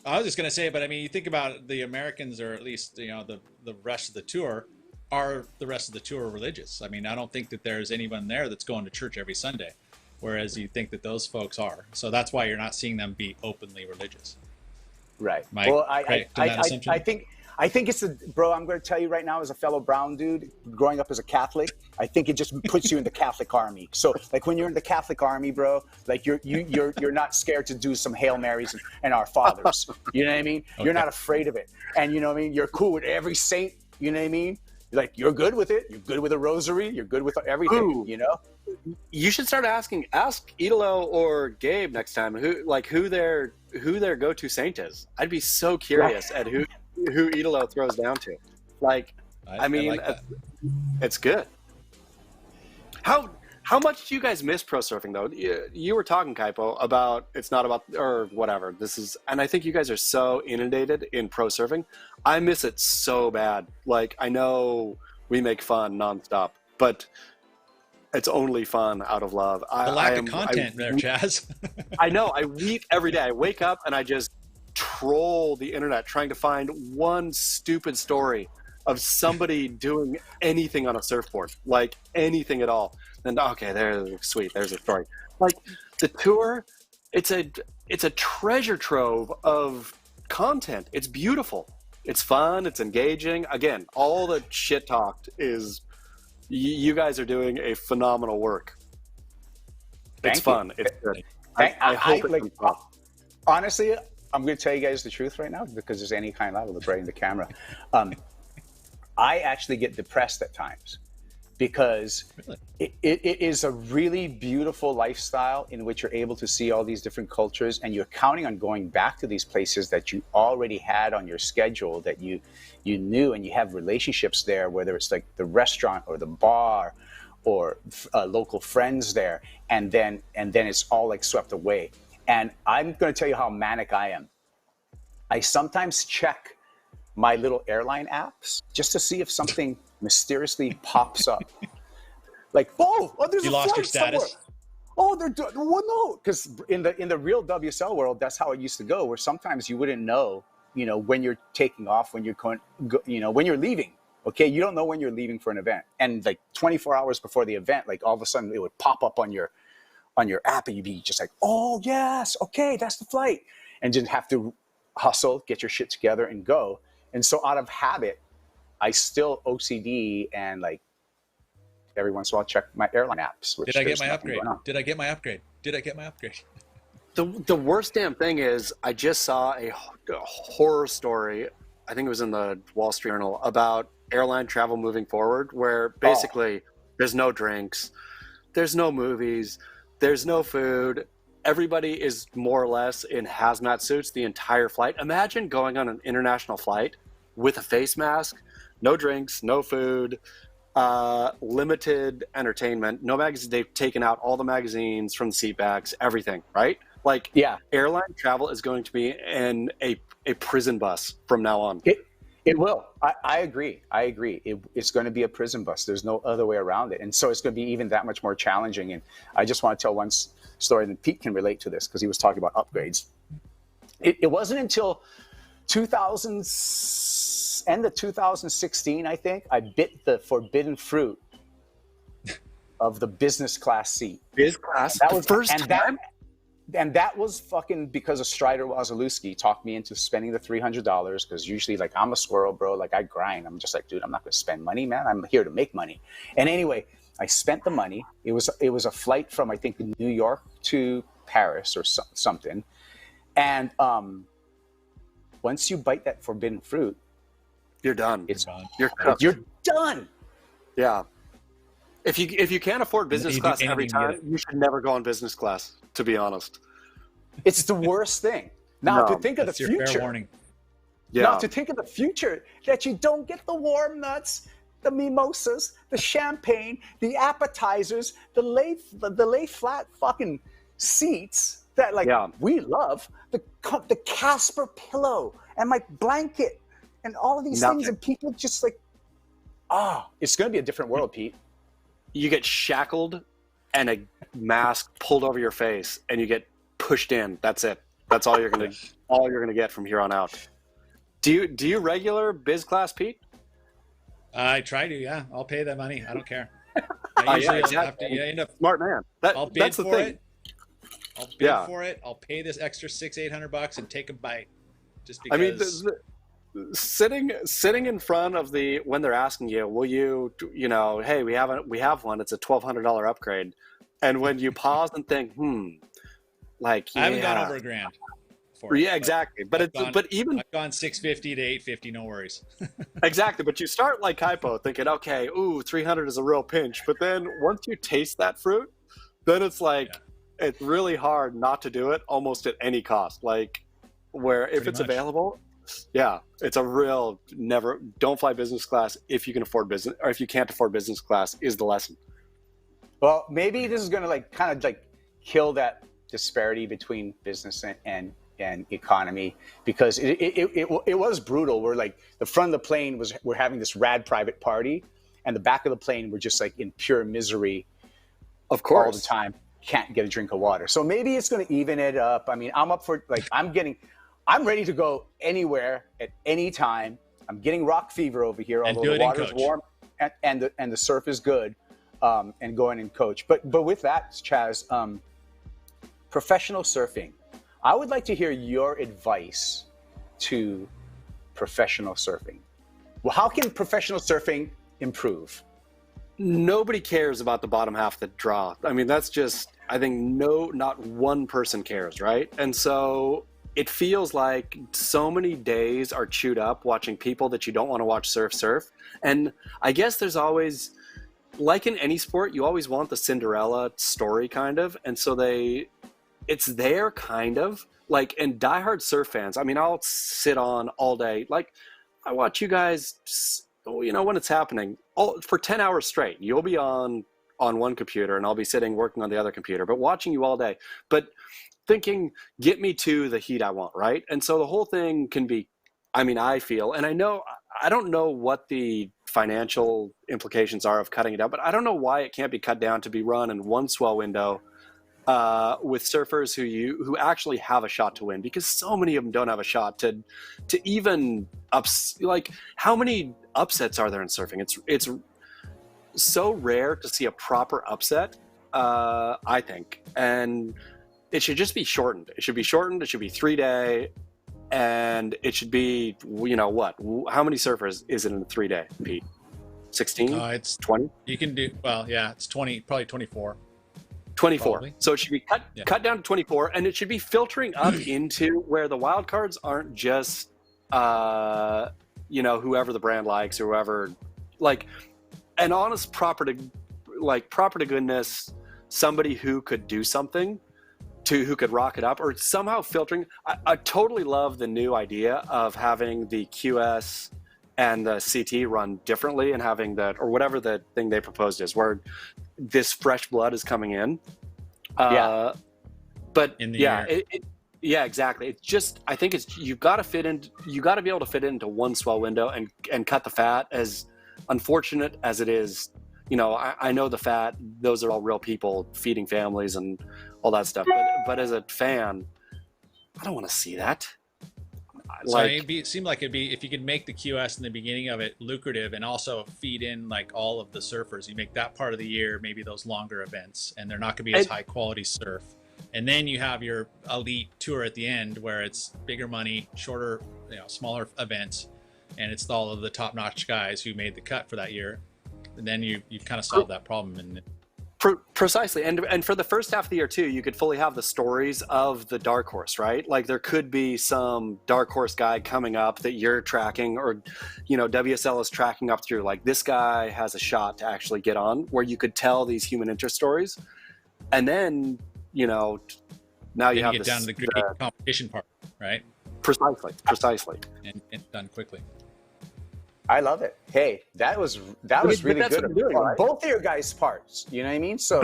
I was just going to say, but you think about the Americans, or at least, the rest of the tour, are the rest of the tour religious? I don't think that there's anyone there that's going to church every Sunday, whereas you think that those folks are. So that's why you're not seeing them be openly religious. Right. Mike, well, I think it's bro, I'm going to tell you right now, as a fellow Brown dude growing up as a Catholic, I think it just puts you in the Catholic army. So like when you're in the Catholic army, bro, like you're not scared to do some Hail Marys and Our Fathers. You know what I mean? Okay. You're not afraid of it. And you know what I mean? You're cool with every saint. You know what I mean? Like, you're good with it. You're good with a rosary. You're good with everything. Ooh. You should start ask Italo or Gabe next time who who their go-to saint is. I'd be so curious at who Idolo throws down to. Like, I mean, like that. It's good. How much do you guys miss pro surfing though? You were talking, Kaipo, about it's not about or whatever. This is, and I think you guys are so inundated in pro surfing. I miss it so bad. Like, I know we make fun nonstop, but it's only fun out of love. The lack of content there, Chaz. I know. I weep every day. I wake up and I just troll the internet trying to find one stupid story of somebody doing anything on a surfboard, like anything at all. And okay, there's a story. Like the tour, it's a treasure trove of content. It's beautiful. It's fun. It's engaging. Again, all the shit talked is you guys are doing a phenomenal work. It's fun. It's good. I hope it's fun. Honestly, I'm going to tell you guys the truth right now because there's any kind of level of breaking the camera. I actually get depressed at times because it is a really beautiful lifestyle in which you're able to see all these different cultures and you're counting on going back to these places that you already had on your schedule, that you knew, and you have relationships there, whether it's like the restaurant or the bar or local friends there, and then it's all like swept away. And I'm going to tell you how manic I am. I sometimes check my little airline apps just to see if something mysteriously pops up. Like, there's you a lost flight your status. somewhere. Oh, well, no, because in the real WSL world, that's how it used to go. Where sometimes you wouldn't know, when you're taking off, when you're going, when you're leaving. Okay, you don't know when you're leaving for an event, and like 24 hours before the event, like all of a sudden it would pop up on your app, and you'd be just like, oh yes, okay, that's the flight, and just have to hustle, get your shit together, and go. And so out of habit, I still OCD and like every once in a while check my airline apps. Did I get my upgrade? Did I get my upgrade? Did I get my upgrade? The worst damn thing is I just saw a horror story, I think it was in the Wall Street Journal, about airline travel moving forward, where basically there's no drinks, there's no movies, there's no food. Everybody is more or less in hazmat suits the entire flight. Imagine going on an international flight with a face mask, no drinks, no food, limited entertainment, no magazines. They've taken out all the magazines from the seat backs, everything, right? Like, yeah, airline travel is going to be a prison bus from now on. It will. I agree. It's going to be a prison bus. There's no other way around it. And so it's going to be even that much more challenging. And I just want to tell one story that Pete can relate to this because he was talking about upgrades. It wasn't until end of 2016, I think, I bit the forbidden fruit of the business class seat. Biz class? That was first time? And that was fucking because of Strider Wazalewski talked me into spending the $300 because usually, like, I'm a squirrel, bro. Like, I grind. I'm just like, dude, I'm not going to spend money, man. I'm here to make money. And anyway, I spent the money. It was a flight from, I think, New York to Paris or something. And once you bite that forbidden fruit, you're done. You're done. Yeah. If you can't afford business class every time, you should never go on business class, to be honest. It's the worst thing. Now, to think of the future. Fair warning. Yeah. Now, to think of the future, that you don't get the warm nuts, the mimosas, the champagne, the appetizers, the lay flat fucking seats that we love, the Casper pillow and my blanket and all of these things, and people just like, it's going to be a different world, Pete. You get shackled and a mask pulled over your face and you get pushed in. That's it. That's all you're gonna get from here on out. Do you regular biz class, Pete? I try to, yeah. I'll pay that money. I don't care. I usually exactly. have to end up, smart man. I'll bid that's the for thing. it. I'll bid for it. I'll pay this extra $600-800 and take a bite. Just because. I mean, sitting in front of when they're asking you, will you, hey, we have one. It's a $1,200 upgrade, and when you pause and think, like, I haven't gone over $1,000. Yeah, exactly. But I've gone $650 to $850. No worries. Exactly. But you start like Kaipo, thinking, okay, $300 is a real pinch. But then once you taste that fruit, then it's like, it's really hard not to do it almost at any cost. Like, where if Pretty it's much. available, yeah, it's a real never. Don't fly business class if you can afford business, or if you can't afford business class is the lesson. Well, maybe this is going to like kind of like kill that disparity between business and economy, because it was brutal. We're like the front of the plane was we're having this rad private party, and the back of the plane we're just like in pure misery Of all course, the time. Can't get a drink of water. So maybe it's going to even it up. I mean, I'm up for like I'm ready to go anywhere at any time. I'm getting rock fever over here, And although do the it in water's coach. warm and the surf is good, and go in and coach. But with that, Chaz, professional surfing. I would like to hear your advice to professional surfing. Well, how can professional surfing improve? nobody cares about the bottom half of the draw. I mean, that's just, I think not one person cares, right? And so it feels like so many days are chewed up watching people that you don't want to watch surf. And I guess there's always, like in any sport, you always want the Cinderella story kind of. And so it's there kind of like, and diehard surf fans, I mean, I'll sit on all day. Like I watch you guys, when it's happening for 10 hours straight, you'll be on one computer and I'll be sitting working on the other computer, but watching you all day, but thinking, get me to the heat I want. Right. And so the whole thing can be, I mean, I feel, and I don't know what the financial implications are of cutting it out, but I don't know why it can't be cut down to be run in one swell window with surfers who actually have a shot to win, because so many of them don't have a shot to even like how many upsets are there in surfing? It's so rare to see a proper upset, I think, and it should just be shortened. It should be 3-day, and it should be, how many surfers is it in a 3-day, Pete? 16? It's 20? You can do, well, yeah, it's 20, probably 24. 24. Probably. So it should be cut down to 24, and it should be filtering up into where the wild cards aren't just, whoever the brand likes or whoever, like an honest, proper to goodness, somebody who could do something, who could rock it up, or somehow filtering. I totally love the new idea of having the QS and the CT run differently, and having that, or whatever the thing they proposed is, where this fresh blood is coming in. But in the year. Yeah, exactly. It's just, I think you got to be able to fit it into one swell window and cut the fat. As unfortunate as it is, I know the fat, those are all real people feeding families and all that stuff. But as a fan, I don't want to see that. So it seemed like it'd be, if you could make the QS in the beginning of it lucrative and also feed in like all of the surfers, you make that part of the year, maybe those longer events, and they're not going to be as high quality surf. And then you have your elite tour at the end where it's bigger money, shorter, smaller events, and it's all of the top notch guys who made the cut for that year. And then you've kind of solved that problem. And precisely, and for the first half of the year too, you could fully have the stories of the dark horse, right? Like there could be some dark horse guy coming up that you're tracking, or WSL is tracking up through, like this guy has a shot to actually get on, where you could tell these human interest stories. And then now you have get down to the gritty competition part, right? Precisely, and done quickly. I love it. Hey, that was really that's good what they're doing, on right? both of your guys' parts. You know what I mean? So,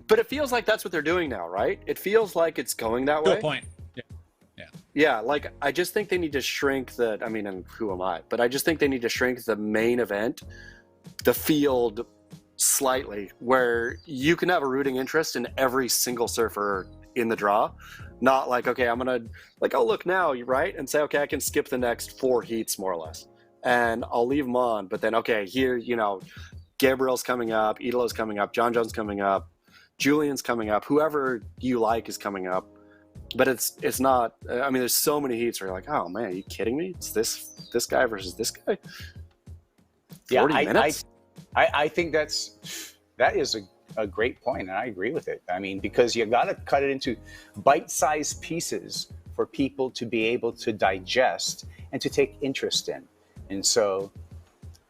but it feels like that's what they're doing now, right? It feels like it's going that To way. a point. Yeah, like I just think they need to shrink and who am I? But I just think they need to shrink the main event, the field, slightly, where you can have a rooting interest in every single surfer in the draw. Not like, okay, I'm gonna like, oh look now, you're right, and say, okay, I can skip the next 4 heats more or less, and I'll leave them on. But then, okay, here, Gabriel's coming up, Idolo's coming up, John John's coming up, Julian's coming up, whoever you like is coming up. But it's not. I mean, there's so many heats where you're like, oh man, are you kidding me? It's this guy versus this guy. 40 minutes. I think that is a great point, and I agree with it. I mean, because you got to cut it into bite-sized pieces for people to be able to digest and to take interest in. And so,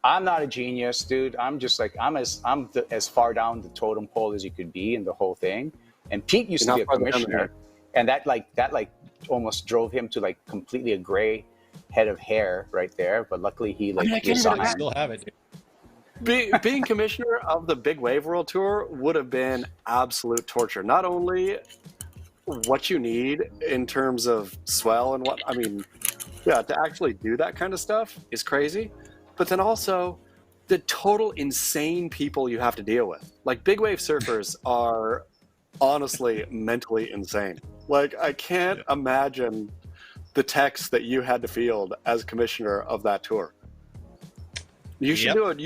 I'm not a genius, dude. I'm just like I'm as far down the totem pole as you could be in the whole thing. And Pete used to be a commissioner, and that almost drove him to like completely a gray head of hair right there. But luckily he resigned. I still have it, dude. Being commissioner of the Big Wave World Tour would have been absolute torture. Not only what you need in terms of swell and what, I mean, yeah, to actually do that kind of stuff is crazy. But then also the total insane people you have to deal with. Like, big wave surfers are honestly mentally insane. Like, I can't imagine the text that you had to field as commissioner of that tour. You should do it.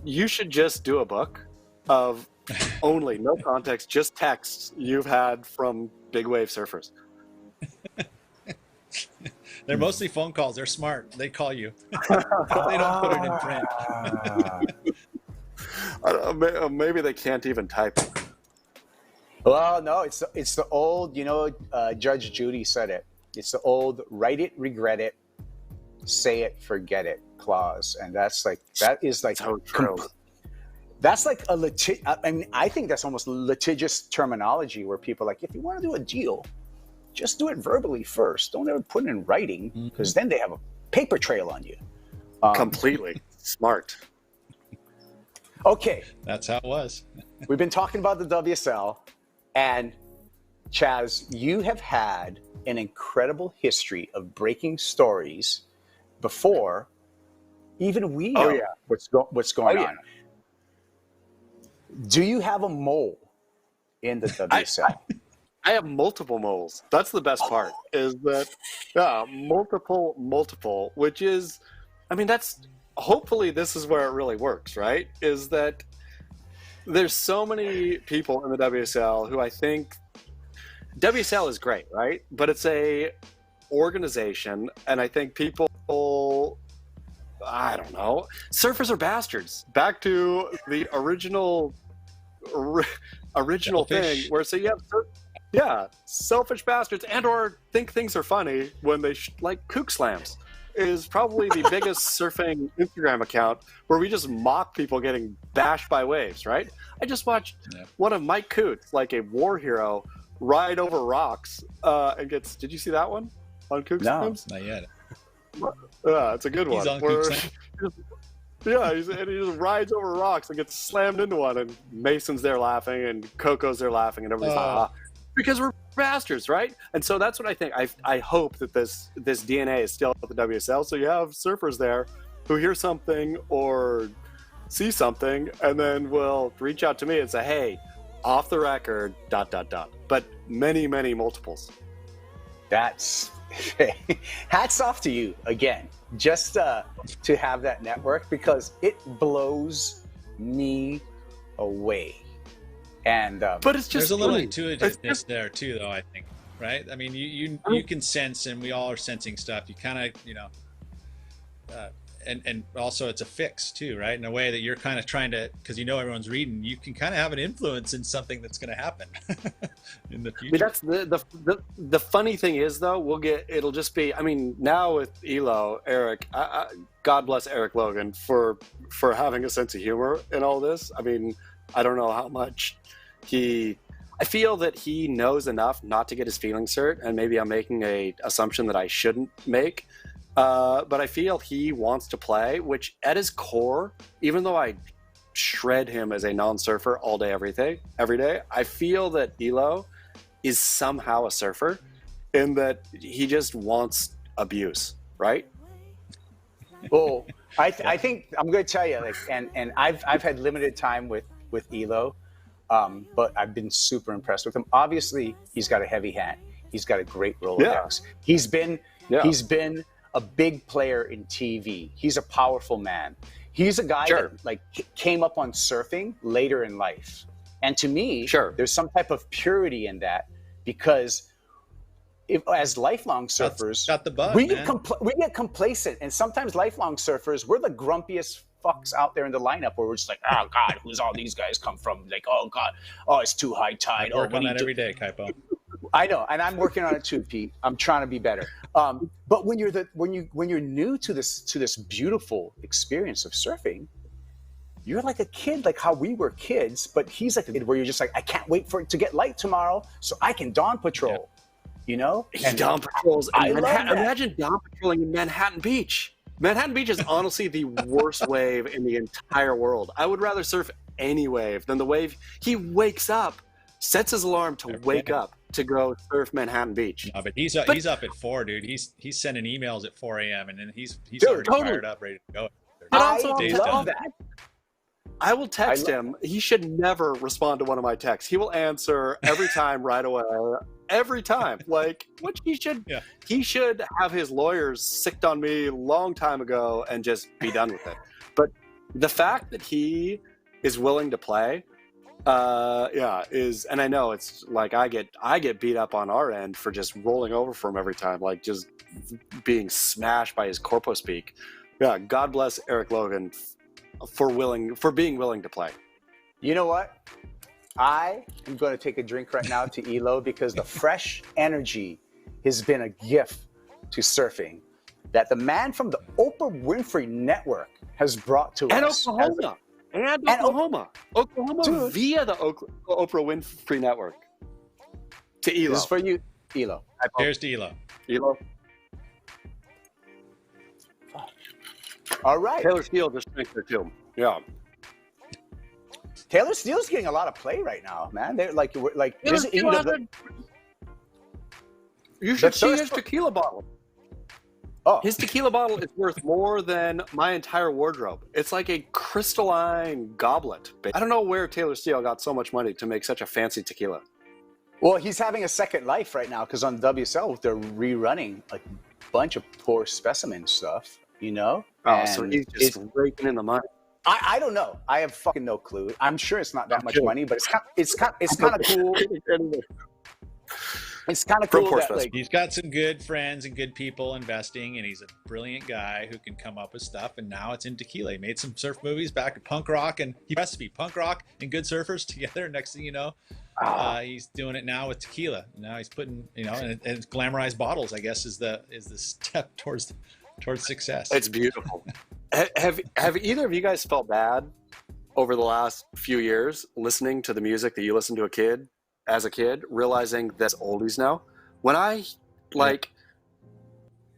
You should just do a book of only, no context, just texts you've had from big wave surfers. They're mostly phone calls. They're smart. They call you. They don't put it in print. Maybe they can't even type it. Well, no, it's the old, Judge Judy said it. It's the old write it, regret it, say it, forget it clause. And that is so true. That's like I think that's almost litigious terminology where people are like, if you want to do a deal, just do it verbally first. Don't ever put it in writing, because then they have a paper trail on you. Completely smart. Okay. That's how it was. We've been talking about the WSL, and Chaz, you have had an incredible history of breaking stories before even we know what's going on. Do you have a mole in the WSL? I have multiple moles. That's the best part, is that, multiple, which is, I mean, hopefully this is where it really works, right? Is that there's so many people in the WSL who I think, WSL is great, right? But it's a organization, and I think people, I don't know, surfers are bastards. Back to the original thing, where you have selfish bastards, and or think things are funny when they like kook slams is probably the biggest surfing Instagram account, where we just mock people getting bashed by waves, right? I just watched one of Mike Coots, like a war hero, ride over rocks and gets. Did you see that one on kook slams? Not yet. Yeah, it's a good one. He's on kook slams. And he just rides over rocks and gets slammed into one, and Mason's there laughing, and Coco's there laughing, and everybody's like, because we're bastards, right? And so that's what I think. I hope that this DNA is still at the WSL, so you have surfers there who hear something or see something, and then will reach out to me and say, hey, off the record, ... But many, many multiples. That's hats off to you again, just to have that network, because it blows me away. And but it's just there's a little intuitiveness there too, though, I think, right? I mean, you can sense, and we all are sensing stuff. You kind of, and also it's a fix too, right? In a way that you're kind of trying to, because everyone's reading, you can kind of have an influence in something that's going to happen in the future. I mean, that's the funny thing is, though, it'll just be, I mean, now with Elo, Eric, God bless Eric Logan for having a sense of humor in all this. I mean, I don't know how much I feel that he knows enough not to get his feelings hurt, and maybe I'm making a assumption that I shouldn't make. But I feel he wants to play, which at his core, even though I shred him as a non-surfer all day, every day, I feel that Elo is somehow a surfer, in that he just wants abuse, right? Well, I think I'm going to tell you, like, and I've had limited time with Elo, but I've been super impressed with him. Obviously, he's got a heavy hand. He's got a great Rolodex. He's been a big player in TV. He's a powerful man. He's a guy that came up on surfing later in life. And to me, there's some type of purity in that, because as lifelong surfers, got the bug, we get complacent. And sometimes lifelong surfers, we're the grumpiest fucks out there in the lineup, where we're just like, oh God, who's all these guys come from? Like, oh God, oh, it's too high tide. I work on that every day, Kaipo. I know, and I'm working on it too, Pete. I'm trying to be better. But when you're new to this beautiful experience of surfing, you're like a kid, like how we were kids, but he's like a kid where you're just like, I can't wait for it to get light tomorrow so I can dawn patrol. You know? He dawn patrols. I love that. Imagine dawn patrolling in Manhattan Beach. Manhattan Beach is honestly the worst wave in the entire world. I would rather surf any wave than the wave. He wakes up, sets his alarm to wake up to go surf Manhattan Beach. No, but he's up at 4, dude. He's sending emails at 4 a.m. and then he's already fired up, ready to go. But also, I love that. I will text him. He should never respond to one of my texts. He will answer every time right away. Every time. Like, which he should have his lawyers sicked on me a long time ago and just be done with it. But the fact that he is willing to play, and I know it's like I get beat up on our end for just rolling over for him every time, like just being smashed by his corpo speak. Yeah, God bless Eric Logan for being willing to play. You know what? I am going to take a drink right now to Elo because the fresh energy has been a gift to surfing that the man from the Oprah Winfrey Network has brought to us. Oklahoma Dude, via the Oprah Winfrey Network. To Elo. This is for you, Elo. Here's to Elo. Elo. All right. Taylor Steele just drank there too. Yeah. Taylor Steele's getting a lot of play right now, man. They're like You should see his tequila bottle. Oh, His tequila bottle is worth more than my entire wardrobe. It's like a crystalline goblet. I don't know where Taylor Steele got so much money to make such a fancy tequila. well, he's having a second life right now because on WSL they're rerunning a bunch of poor specimen stuff. You know? Oh, so he's just raking in the money. I don't know. I have fucking no clue. I'm sure it's not that much money, but it's kind of cool. It's kind of cool that like, he's got some good friends and good people investing, and he's a brilliant guy who can come up with stuff. And now it's in tequila. He made some surf movies back at punk rock, and he recipe punk rock and good surfers together. Next thing you know, he's doing it now with tequila. Now he's putting, and it's glamorized bottles. I guess is the step towards success. It's beautiful. Have either of you guys felt bad over the last few years listening to the music that you listened to as a kid, realizing that's oldies now? When it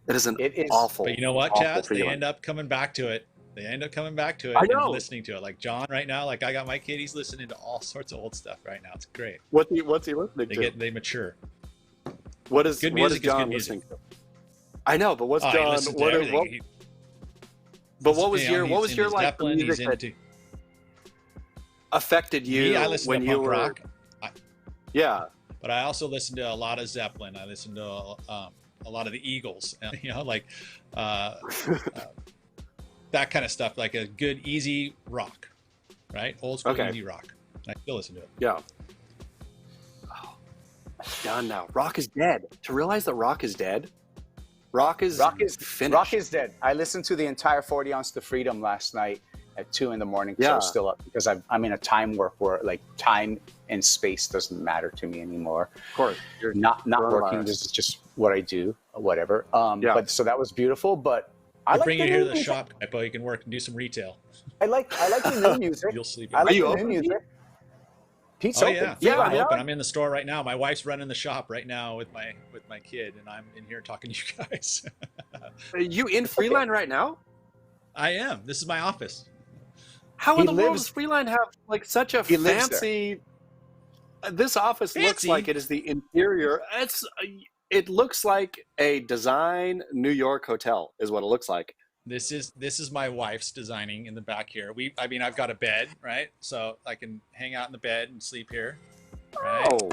is awful. But you know what, Chaz? They end up coming back to it. I know. And listening to it. Like John right now, like I got my kid, he's listening to all sorts of old stuff right now. It's great. What's he listening to? They mature. What is good music? John is good music. listening to? I know, but what's John? What was your like the music that affected you when you were? Rock. Yeah, but I also listen to a lot of Zeppelin. I listen to a lot of the Eagles. That kind of stuff, like a good easy rock, right? Old school easy rock. I still listen to it. Yeah. Oh, done now. Rock is dead. To realize that rock is dead. Rock is finished. Rock is dead. I listened to the entire 40 Ounce to Freedom last night at 2 a.m. So I was still up because I'm in a time warp where like time and space doesn't matter to me anymore. Of course, you're not working. This is just what I do, whatever. But so that was beautiful. But I bring you here to the shop, Kaipo. You can work and do some retail. I like the new music. You'll sleep. I like the new music. Pete's open. I'm open. I'm in the store right now. My wife's running the shop right now with my kid, and I'm in here talking to you guys. Are you in Freeline right now? I am. This is my office. How in the world does Freeline have like such a fancy? This office looks like it is the interior. It looks like a design New York hotel is what it looks like. This is my wife's designing in the back here. I've got a bed, right? So I can hang out in the bed and sleep here. Right? Oh,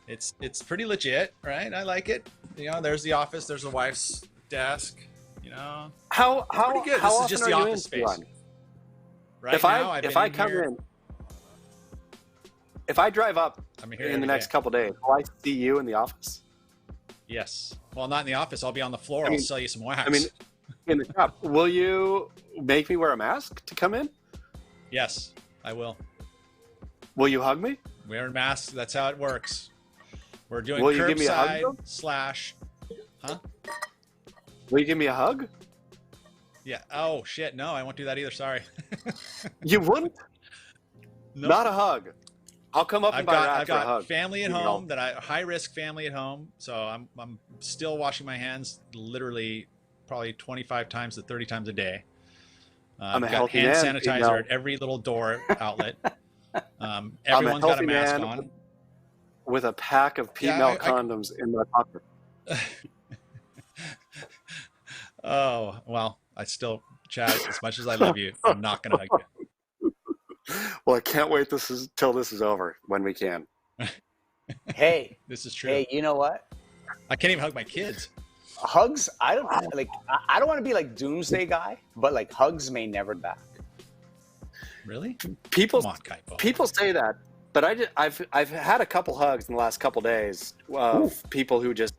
it's pretty legit, right? I like it. There's the office. There's the wife's desk. How pretty good. How this often is just are the you office in space. Right if now, I come in, if I drive up in the next couple days, will I see you in the office? Yes. Well, not in the office. I'll be on the floor. I'll sell you some wax. In the shop. Will you make me wear a mask to come in? Yes, I will. Will you hug me? Wearing masks. That's how it works. We're doing Will you give me a hug, curbside / Huh? Will you give me a hug? Yeah. Oh shit. No, I won't do that either. Sorry. You wouldn't? No. Not a hug. I'll come up and buy Rack I've for a hug. got family at You home know. high risk family at home. So I'm still washing my hands literally probably 25 times to 30 times a day. I'm a I've got healthy hand man, sanitizer at every little door outlet. I'm a Everyone's got a healthy mask man on. with a pack of Pete Mel condoms in my pocket. Oh, well, I still, Chaz, as much as I love you, I'm not going to hug you. Well, I can't wait till this is over when we can. Hey, This is true. hey, you know what? I can't even hug my kids. Hugs, I don't like. I don't want to be like doomsday guy, but like hugs may never back. Really? People, Come on, Kaipo. people say that, but I've had a couple hugs in the last couple days of people who just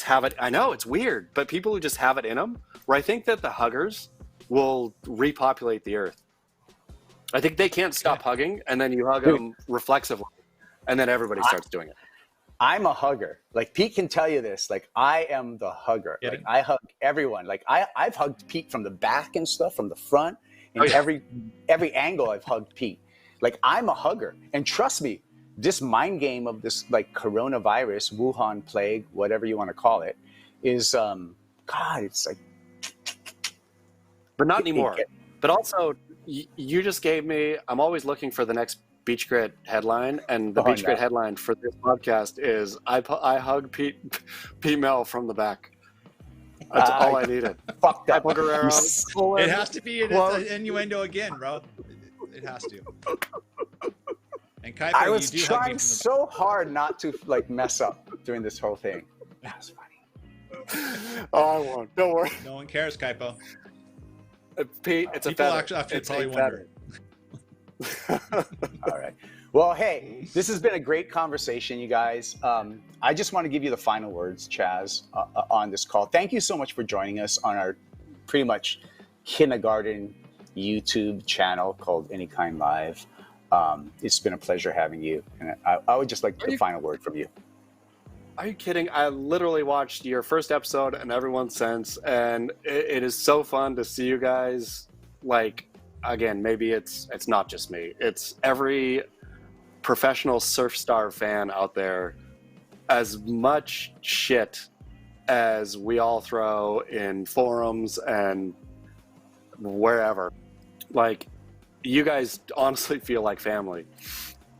have it. I know it's weird, but people who just have it in them. Where I think that the huggers will repopulate the earth. I think they can't stop hugging, and then you hug them reflexively, and then everybody starts doing it. I'm a hugger. Like Pete can tell you this. Like I am the hugger. Get Like it? I hug everyone. Like I've hugged Pete from the back and stuff, from the front, and every angle I've hugged Pete. Like I'm a hugger. And trust me, this mind game of this like coronavirus, Wuhan plague, whatever you want to call it, is God, it's like. But not anymore. But also, you just gave me. I'm always looking for the next BeachGrit headline, and the BeachGrit headline for this podcast is I hug Pete Mel from from the back. That's all I needed. Fuck that. It has to be an innuendo again, bro. It has to. And Kaipo, I was you do hug me trying from the so hard not to like mess up during this whole thing. That was funny. Oh, I won't. Don't worry. No one cares, Kaipo. Pete, it's People a feather. actually It's probably a wonder. All right. Well, hey, this has been a great conversation, you guys. I just want to give you the final words, Chaz, on this call. Thank you so much for joining us on our pretty much kindergarten YouTube channel called Any Kine Live. It's been a pleasure having you. And I would just like the final word from you. Are you kidding? I literally watched your first episode and everyone since, and it is so fun to see you guys. Like, again, maybe it's not just me. It's every professional surf star fan out there. As much shit as we all throw in forums and wherever, like, you guys honestly feel like family.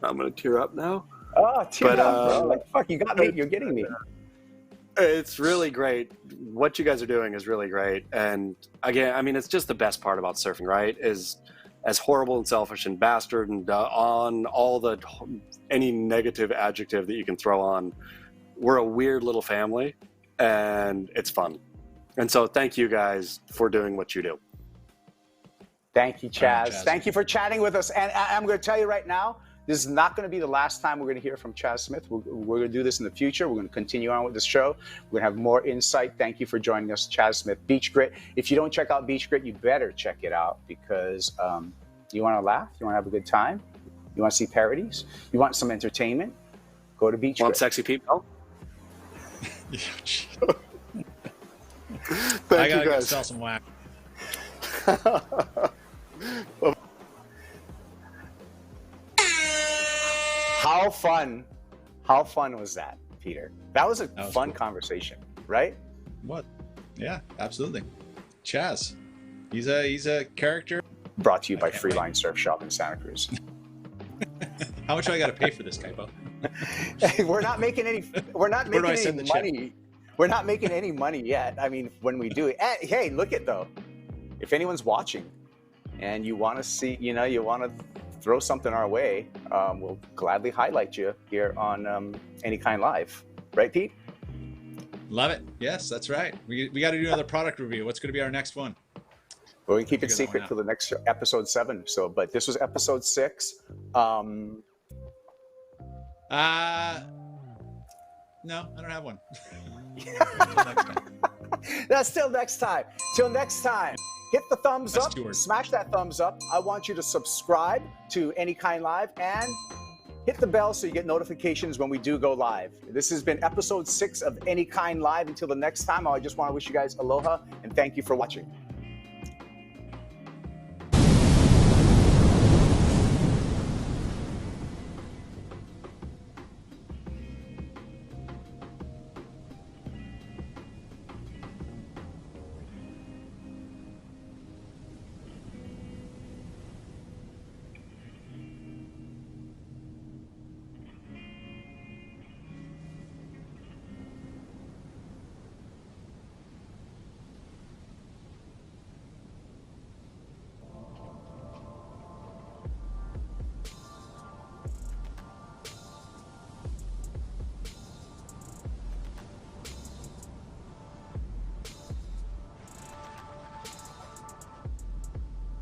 I'm gonna tear up now. Oh, tear up, bro. Like, fuck, you got me. You're getting me. It's really great. What you guys are doing is really great. And again, I mean, it's just the best part about surfing, right? Is as horrible and selfish and bastard and on all the any negative adjective that you can throw on. We're a weird little family, and it's fun. And so, thank you guys for doing what you do. Thank you, Chaz. Thank you for chatting with us. And I'm going to tell you right now, this is not going to be the last time we're going to hear from Chaz Smith. We're going to do this in the future. We're going to continue on with this show. We're going to have more insight. Thank you for joining us, Chaz Smith. BeachGrit. If you don't check out BeachGrit, you better check it out because you want to laugh, you want to have a good time, you want to see parodies, you want some entertainment, go to BeachGrit. Want sexy people? Yeah, Thank I gotta you go guys. sell some wax. How fun was that, Peter? That was a fun conversation, right? What? Yeah, absolutely. Chaz, he's a character. Brought to you by Freeline Surf Shop in Santa Cruz. How much do I got to pay for this, Kaipo? We're not making any. We're not making any money. We're not making any money yet. I mean, when we do it, hey, look at though. If anyone's watching, and you want to see, you want to throw something our way, we'll gladly highlight you here on Any Kine Live. Right, Pete? Love it. Yes, that's right. We got to do another product review. What's going to be our next one? We're gonna keep it secret till the next show, episode 7. So, but this was episode 6. No, I don't have one. Until next time. That's till next time. Till next time. Hit the thumbs up. Smash that thumbs up. I want you to subscribe to Any Kine Live and hit the bell so you get notifications when we do go live. This has been episode 6 of Any Kine Live. Until the next time, I just want to wish you guys aloha and thank you for watching.